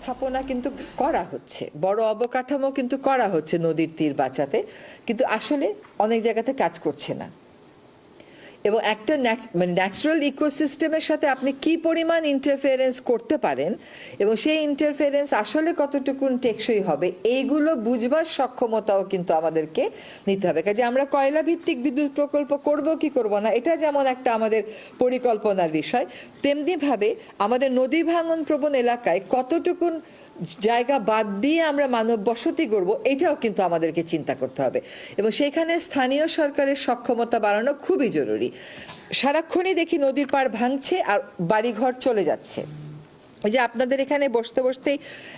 স্থাপনা কিন্তু করা হচ্ছে, বড় অবকাঠামো কিন্তু করা হচ্ছে নদীর তীর বাঁচাতে, কিন্তু আসলে অনেক জায়গাতে কাজ করছে না। এবং একটা ন্যাচারাল ইকোসিস্টেমের সাথে আপনি কি পরিমাণ ইন্টারফেরেন্স করতে পারেন এবং সেই ইন্টারফেরেন্স আসলে কতটুকুন টেকসই হবে, এইগুলো বুঝবার সক্ষমতাও কিন্তু আমাদেরকে নিতে হবে। কাজে আমরা কয়লা ভিত্তিক বিদ্যুৎ প্রকল্প করব কি করব না, এটা যেমন একটা আমাদের পরিকল্পনার বিষয়, তেমনিভাবে আমাদের নদী ভাঙন প্রবণ এলাকায় কতটুকুন জায়গা বাদ দিয়ে আমরা মানব বসতি করব, এটাও কিন্তু আমাদেরকে চিন্তা করতে হবে। এবং সেখানে স্থানীয় সরকারের সক্ষমতা বাড়ানো খুবই জরুরি। সারাক্ষণই দেখি নদীর পাড় ভাঙছে আর বাড়িঘর চলে যাচ্ছে। যে আপনাদের এখানে বসতে বসতেই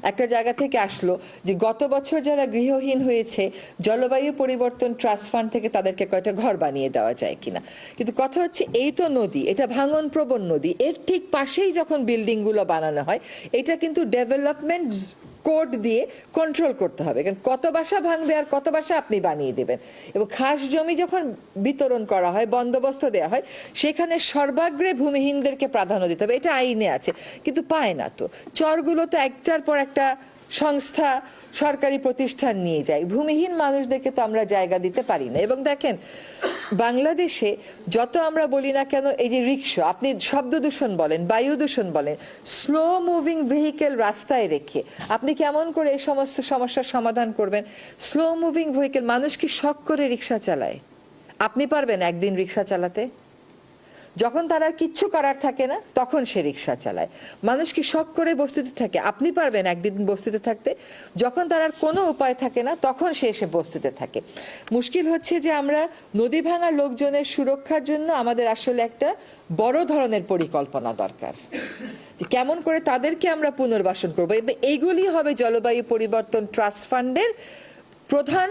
একটা জায়গা থেকে আসলো যে গত বছর যারা গৃহহীন হয়েছে জলবায়ু পরিবর্তন ট্রাস্ট ফান্ড থেকে তাদেরকে কয়টা ঘর বানিয়ে দেওয়া যায় কিনা। কিন্তু কথা হচ্ছে এই তো নদী, এটা ভাঙন প্রবণ নদী, এর ঠিক পাশেই যখন বিল্ডিং গুলো বানানো হয় এটা কিন্তু ডেভেলপমেন্ট কোড দিয়ে কন্ট্রোল করতে হবে, কারণ কত বাসা ভাঙবে আর কত বাসা আপনি বানিয়ে দেবেন। এবং খাস জমি যখন বিতরণ করা হয়, বন্দোবস্ত দেওয়া হয়, সেখানে সর্বাগ্রে ভূমিহীনদেরকে প্রাধান্য দিতে হবে, এটা আইনে আছে, কিন্তু পায় না তো। চরগুলো তো একটার পর একটা সংস্থা সরকারি প্রতিষ্ঠান নিয়ে যায়, ভূমিহীন মানুষদেরকে তো আমরা জায়গা দিতে পারি না। এবং দেখেন বাংলাদেশে যত আমরা বলি না কেন, এই যে রিক্সা, আপনি শব্দ দূষণ বলেন, বায়ু দূষণ বলেন, স্লো মুভিং ভেহিকেল রাস্তায় রেখে আপনি কেমন করে এই সমস্ত সমস্যার সমাধান করবেন? স্লো মুভিং ভেহিকেল, মানুষ কি শখ করে রিক্সা চালায়? আপনি পারবেন একদিন রিক্সা চালাতে? যখন তার আর কিচ্ছু করার থাকে না তখন সে রিক্সা চালায়। মানুষ কি শখ করে বস্তিতে থাকে? আপনি পারবেন একদিন বস্তিতে থাকতে? যখন তার আর কোনো উপায় থাকে না তখন সে এসে বস্তিতে থাকে। মুশকিল হচ্ছে যে আমরা নদী ভাঙা লোকজনের সুরক্ষার জন্য আমাদের আসলে একটা বড় ধরনের পরিকল্পনা দরকার, কেমন করে তাদেরকে আমরা পুনর্বাসন করবো। এইগুলি হবে জলবায়ু পরিবর্তন ট্রাস্ট ফান্ডের প্রধান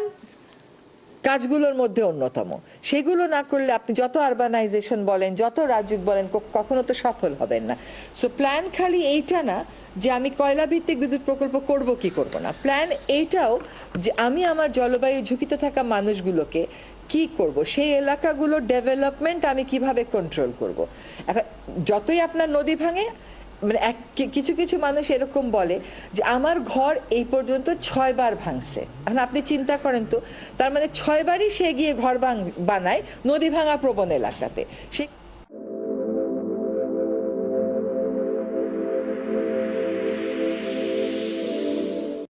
কাজগুলোর মধ্যে অন্যতম। সেগুলো না করলে আপনি যত আরবানাইজেশন বলেন, যত রাজুক বলেন, কখনো তো সফল হবেন না। সো প্ল্যান খালি এইটা না যে আমি কয়লা ভিত্তিক বিদ্যুৎ প্রকল্প করব কি করব না, প্ল্যান এইটাও যে আমি আমার জলবায়ু ঝুঁকিতে থাকা মানুষগুলোকে কি করব, সেই এলাকাগুলোর ডেভেলপমেন্ট আমি কিভাবে কন্ট্রোল করব। এখন যতই আপনার নদী ভাঙে, মানে কিছু কিছু মানুষ এরকম বলে যে আমার ঘর এই পর্যন্ত 6 বার ভাঙছে। এখন আপনি চিন্তা করেন তো, তার মানে 6 বারই সে গিয়ে ঘর বানায় নদী ভাঙা প্রবণ এলাকাতে। সে